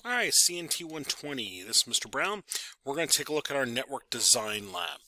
All right, CNT120, this is Mr. Brown. We're going to take a look at our network design lab.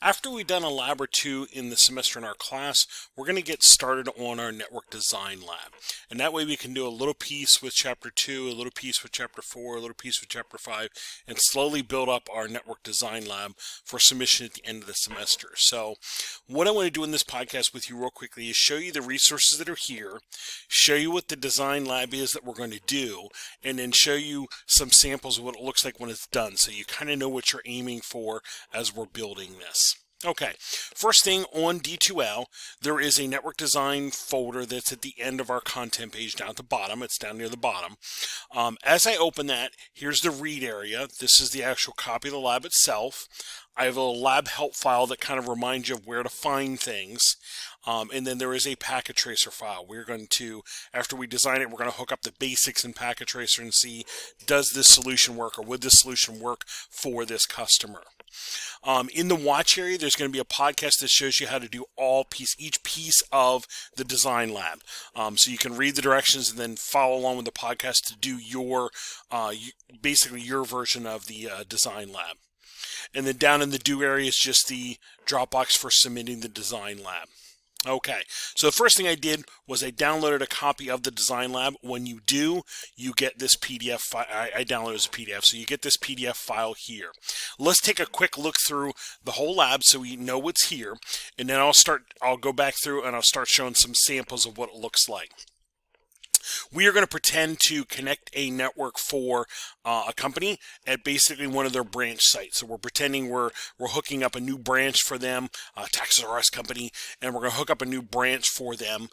After we've done a lab or two in the semester in our class, we're going to get started on our network design lab. And that way we can do a little piece with chapter 2, a little piece with chapter 4, a little piece with chapter 5, and slowly build up our network design lab for submission at the end of the semester. So what I want to do in this podcast with you real quickly is show you the resources that are here, show you what the design lab is that we're going to do, and then show you some samples of what it looks like when it's done, so you kind of know what you're aiming for as we're building this. Okay, first thing on D2L, there is a network design folder that's at the end of our content page down at the bottom. It's down near the bottom. As I open that, here's the read area. This is the actual copy of the lab itself. I have a lab help file that kind of reminds you of where to find things. And then there is a packet tracer file. We're going to, after we design it, we're going to hook up the basics in packet tracer and see, does this solution work, or would this solution work for this customer? In the watch area, there's going to be a podcast that shows you how to do each piece of the design lab. So you can read the directions and then follow along with the podcast to do your, basically your version of the design lab. And then down in the do area is just the Dropbox for submitting the design lab. Okay, so the first thing I did was I downloaded a copy of the design lab. When you do, you get this PDF file. I downloaded as a PDF, so you get this PDF file here. Let's take a quick look through the whole lab so we know what's here, and then I'll go back through and I'll start showing some samples of what it looks like. We are going to pretend to connect a network for a company at basically one of their branch sites. So we're pretending we're hooking up a new branch for them, Texas RS company, and we're going to hook up a new branch for them,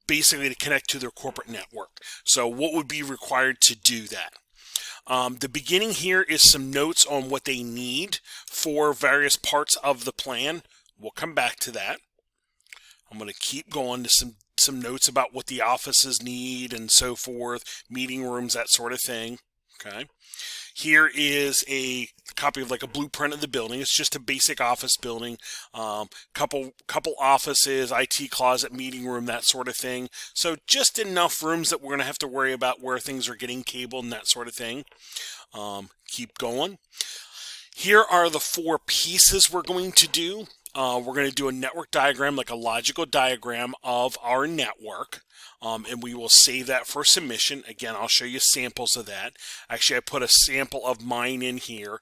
basically to connect to their corporate network. So what would be required to do that? The beginning here is some notes on what they need for various parts of the plan. We'll come back to that. I'm going to keep going to some notes about what the offices need and so forth, meeting rooms, that sort of thing. Okay. Here is a copy of like a blueprint of the building. It's just a basic office building. Couple offices, IT closet, meeting room, that sort of thing. So just enough rooms that we're going to have to worry about where things are getting cabled and that sort of thing. Keep going. Here are the 4 pieces we're going to do. We're going to do a network diagram, like a logical diagram of our network, and we will save that for submission. Again, I'll show you samples of that. Actually, I put a sample of mine in here.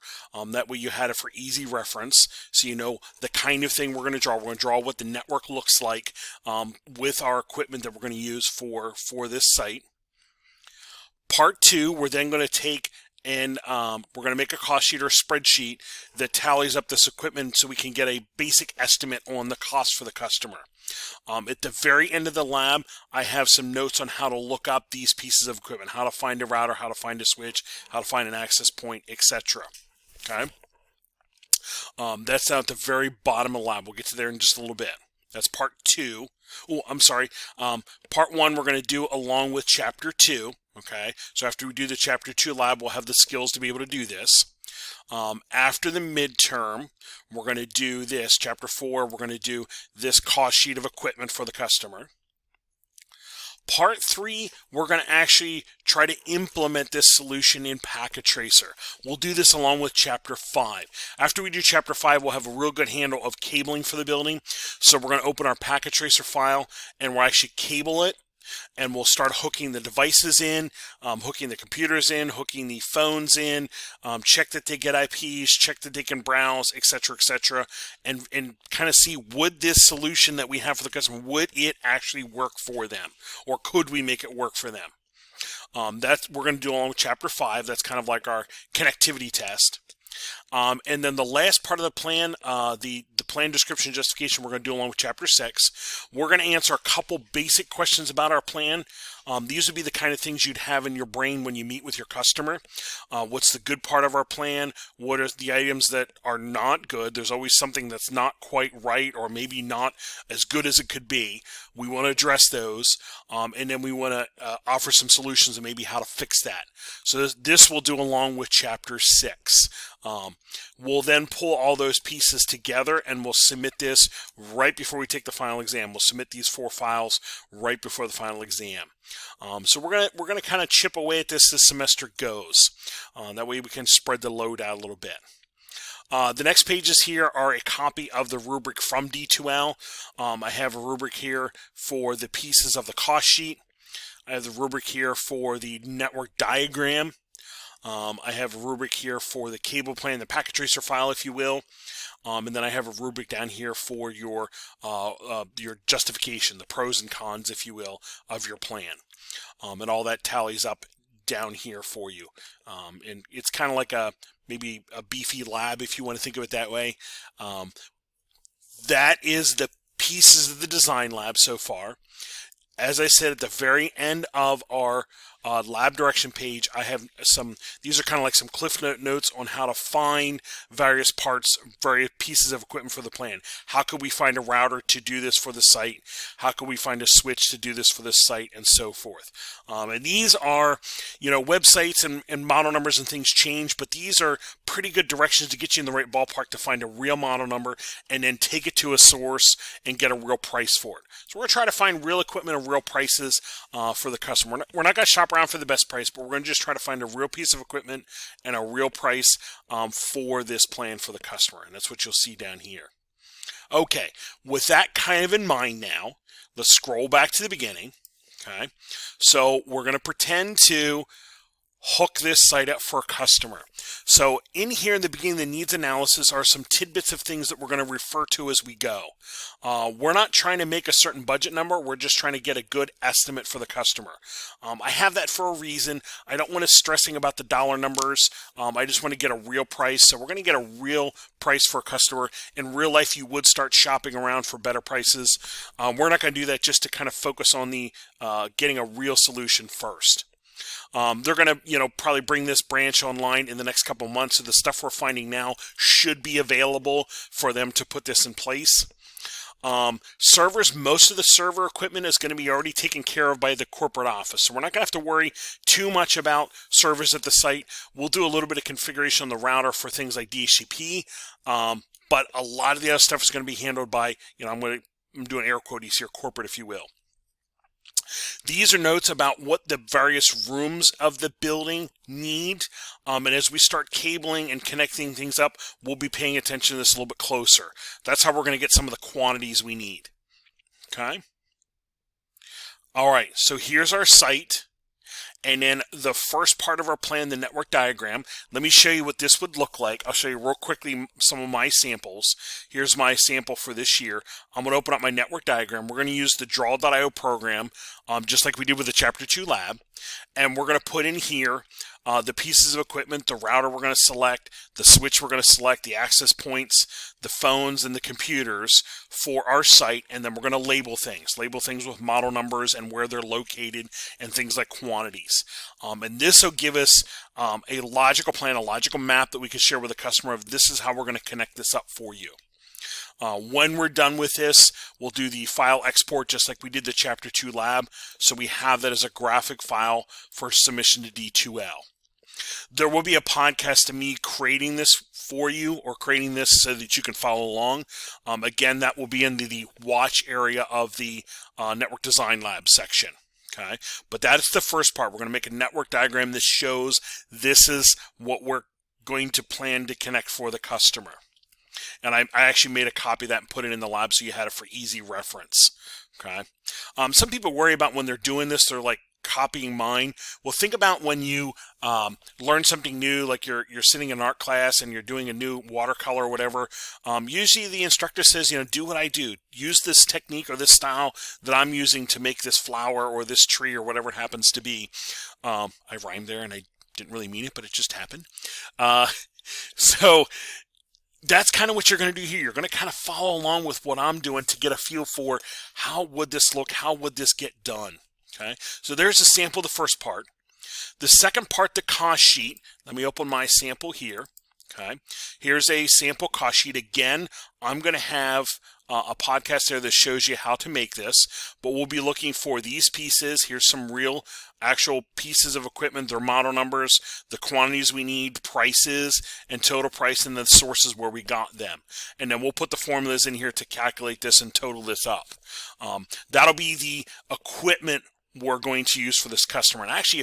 That way you had it for easy reference, so you know the kind of thing we're going to draw. We're going to draw what the network looks like with our equipment that we're going to use for this site. Part 2, we're then going to take and we're going to make a cost sheet or a spreadsheet that tallies up this equipment so we can get a basic estimate on the cost for the customer. At the very end of the lab, I have some notes on how to look up these pieces of equipment, how to find a router, how to find a switch, how to find an access point, etc. Okay? That's down at the very bottom of the lab. We'll get to there in just a little bit. That's part 2. Oh, I'm sorry. Part 1 we're going to do along with chapter 2. Okay, so after we do the chapter 2 lab, we'll have the skills to be able to do this. After the midterm, we're going to do this. Chapter 4, we're going to do this cost sheet of equipment for the customer. Part 3, we're going to actually try to implement this solution in Packet Tracer. We'll do this along with Chapter 5. After we do Chapter 5, we'll have a real good handle of cabling for the building. So we're going to open our Packet Tracer file, and we'll actually cable it. And we'll start hooking the devices in, hooking the computers in, hooking the phones in, check that they get IPs, check that they can browse, etc., and kind of see, would this solution that we have for the customer, would it actually work for them? Or could we make it work for them? That's we're going to do along with Chapter 5. That's kind of like our connectivity test. And then the last part of the plan, the plan description justification, we're going to do along with Chapter 6. We're going to answer a couple basic questions about our plan. These would be the kind of things you'd have in your brain when you meet with your customer. What's the good part of our plan? What are the items that are not good? There's always something that's not quite right, or maybe not as good as it could be. We want to address those, and then we want to offer some solutions and maybe how to fix that. So this we'll do along with Chapter 6. We'll then pull all those pieces together and we'll submit this right before we take the final exam. We'll submit these 4 files right before the final exam. So we're gonna kind of chip away at this as semester goes. That way we can spread the load out a little bit. The next pages here are a copy of the rubric from D2L. I have a rubric here for the pieces of the cost sheet. I have the rubric here for the network diagram. I have a rubric here for the cable plan, the packet tracer file, if you will. And then I have a rubric down here for your justification, the pros and cons, if you will, of your plan. And all that tallies up down here for you. And it's kind of like maybe a beefy lab, if you want to think of it that way. That is the pieces of the design lab so far. As I said, at the very end of our lab direction page, I have these are kind of like some cliff notes on how to find various parts, various pieces of equipment for the plan. How could we find a router to do this for the site? How could we find a switch to do this for this site, and so forth? And these are, websites and model numbers and things change, but these are pretty good directions to get you in the right ballpark to find a real model number and then take it to a source and get a real price for it. So we're going to try to find real equipment and real prices for the customer. We're not going to shop around for the best price, but we're going to just try to find a real piece of equipment and a real price for this plan for the customer. And that's what you'll see down here. Okay, with that kind of in mind now, let's scroll back to the beginning. Okay, so we're going to pretend to hook this site up for a customer. So in here in the beginning, the needs analysis are some tidbits of things that we're going to refer to as we go. We're not trying to make a certain budget number. We're just trying to get a good estimate for the customer. I have that for a reason. I don't want to stressing about the dollar numbers. I just want to get a real price. So we're going to get a real price for a customer. In real life, you would start shopping around for better prices. We're not going to do that, just to kind of focus on the getting a real solution first. They're going to, probably bring this branch online in the next couple of months. So the stuff we're finding now should be available for them to put this in place. Servers, most of the server equipment is going to be already taken care of by the corporate office. So we're not going to have to worry too much about servers at the site. We'll do a little bit of configuration on the router for things like DHCP. But a lot of the other stuff is going to be handled by, I'm doing air quotes here, corporate, if you will. These are notes about what the various rooms of the building need. And as we start cabling and connecting things up, we'll be paying attention to this a little bit closer. That's how we're going to get some of the quantities we need. Okay? All right, so here's our site. And then the first part of our plan, the network diagram. Let me show you what this would look like. I'll show you real quickly some of my samples. Here's my sample for this year. I'm going to open up my network diagram. We're going to use the draw.io program, just like we did with the Chapter 2 lab. And we're going to put in here the pieces of equipment, the router we're going to select, the switch we're going to select, the access points, the phones, and the computers for our site. And then we're going to label things with model numbers and where they're located and things like quantities. And this will give us a logical plan, a logical map that we can share with the customer of this is how we're going to connect this up for you. When we're done with this, we'll do the file export just like we did the Chapter 2 lab, so we have that as a graphic file for submission to D2L. There will be a podcast of me creating this for you, or creating this so that you can follow along. Again, that will be in the watch area of the Network Design Lab section. Okay, but that's the first part. We're going to make a network diagram that shows this is what we're going to plan to connect for the customer. And I actually made a copy of that and put it in the lab so you had it for easy reference. Okay. Some people worry about when they're doing this, they're like copying mine. Well, think about when you learn something new, like you're sitting in art class and you're doing a new watercolor or whatever. Usually the instructor says, do what I do. Use this technique or this style that I'm using to make this flower or this tree or whatever it happens to be. I rhymed there and I didn't really mean it, but it just happened. So that's kind of what you're going to do here. You're going to kind of follow along with what I'm doing to get a feel for how would this look, how would this get done. Okay, so there's a sample, the first part. The second part, the cost sheet. Let me open my sample here. Okay, here's a sample cost sheet. Again, I'm going to have a podcast there that shows you how to make this, but we'll be looking for these pieces. Here's some real actual pieces of equipment, their model numbers, the quantities we need, prices, and total price, and the sources where we got them. And then we'll put the formulas in here to calculate this and total this up. That'll be the equipment we're going to use for this customer. And actually,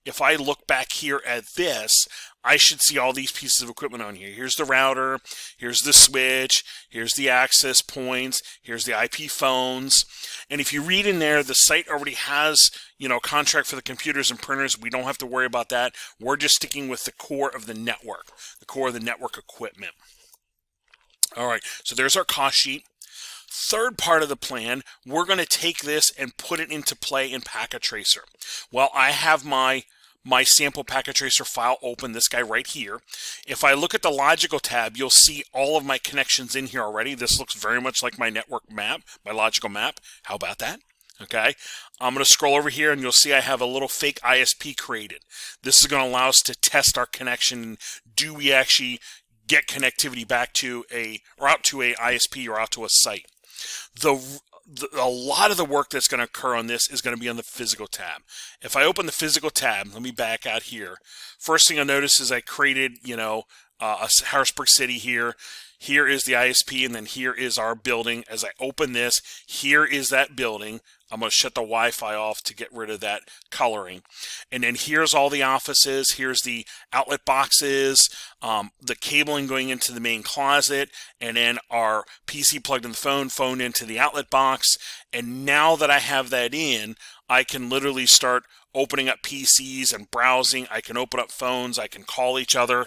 if I look back here at this, I should see all these pieces of equipment on here. Here's the router, here's the switch, here's the access points, here's the IP phones. And if you read in there, the site already has, contract for the computers and printers. We don't have to worry about that. We're just sticking with the core of the network equipment. All right, so there's our cost sheet. Third part of the plan, we're going to take this and put it into play in Packet Tracer. Well, I have my sample Packet Tracer file open, this guy right here. If I look at the logical tab, you'll see all of my connections in here already. This looks very much like my network map, my logical map. How about that? Okay, I'm going to scroll over here and you'll see I have a little fake ISP created. This is going to allow us to test our connection. Do we actually get connectivity back to out to a ISP or out to a site? A lot of the work that's going to occur on this is going to be on the physical tab. If I open the physical tab, let me back out here. First thing I notice is I created, a Harrisburg City here. Here is the ISP, and then here is our building. As I open this, here is that building. I'm going to shut the Wi-Fi off to get rid of that coloring. And then here's all the offices. Here's the outlet boxes, the cabling going into the main closet, and then our PC plugged in the phone into the outlet box. And now that I have that in, I can literally start opening up PCs and browsing. I can open up phones. I can call each other.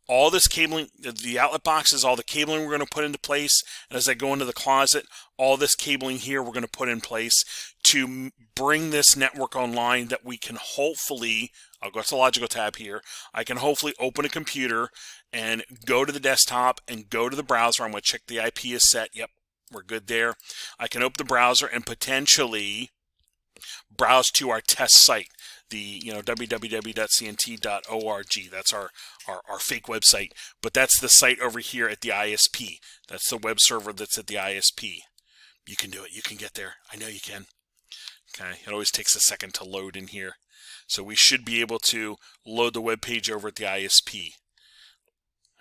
All this cabling, the outlet box is all the cabling we're going to put into place. And as I go into the closet, all this cabling here we're going to put in place to bring this network online that we can hopefully, I'll go to the logical tab here, I can hopefully open a computer and go to the desktop and go to the browser. I'm going to check the IP is set. Yep, we're good there. I can open the browser and potentially browse to our test site, the www.cnt.org. That's our fake website, but that's the site over here at the ISP. That's the web server that's at the ISP. You can do it. You can get there. I know you can. Okay, it always takes a second to load in here. So we should be able to load the web page over at the ISP.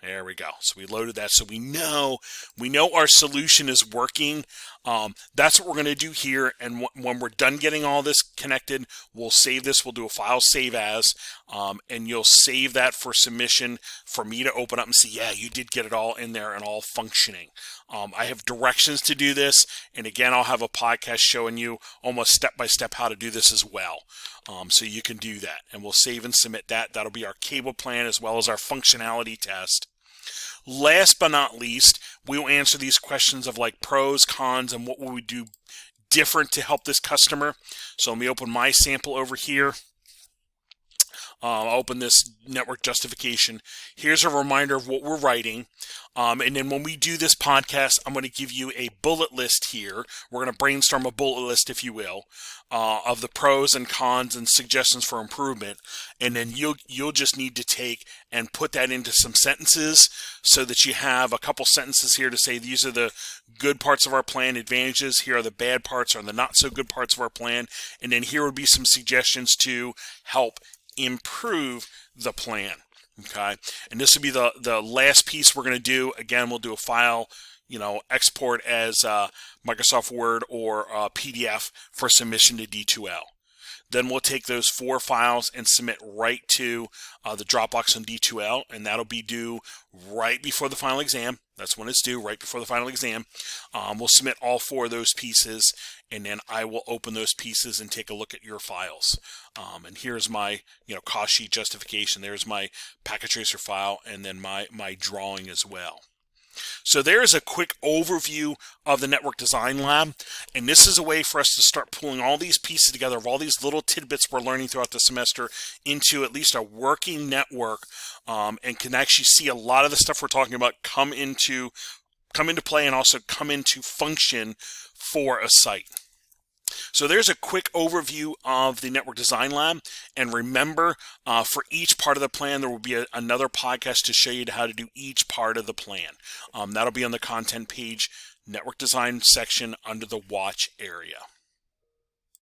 There we go. So we loaded that. So we know our solution is working. That's what we're going to do here. And when we're done getting all this connected, we'll save this. We'll do a file save as, and you'll save that for submission for me to open up and see, yeah, you did get it all in there and all functioning. I have directions to do this. And again, I'll have a podcast showing you almost step by step how to do this as well. So you can do that, and we'll save and submit that. That'll be our cable plan as well as our functionality test. Last but not least, we will answer these questions of like pros, cons, and what will we do different to help this customer. So let me open my sample over here. I'll open this network justification. Here's a reminder of what we're writing. And then when we do this podcast, I'm going to give you a bullet list here. We're going to brainstorm a bullet list, if you will, of the pros and cons and suggestions for improvement. And then you'll just need to take and put that into some sentences so that you have a couple sentences here to say these are the good parts of our plan, advantages. Here are the bad parts or the not so good parts of our plan. And then here would be some suggestions to help improve the plan. Okay, and this will be the last piece we're going to do. Again, we'll do a file, export as Microsoft Word or PDF for submission to D2L. Then we'll take those 4 files and submit right to the Dropbox on D2L, and that'll be due right before the final exam. That's when it's due, right before the final exam. We'll submit all 4 of those pieces, and then I will open those pieces and take a look at your files. And here's my cost sheet justification. There's my Packet Tracer file, and then my drawing as well. So there's a quick overview of the Network Design Lab, and this is a way for us to start pulling all these pieces together of all these little tidbits we're learning throughout the semester into at least a working network, and can actually see a lot of the stuff we're talking about come into play and also come into function for a site. So there's a quick overview of the Network Design Lab. And remember, for each part of the plan, there will be another podcast to show you how to do each part of the plan. That'll be on the content page, Network Design section under the Watch area.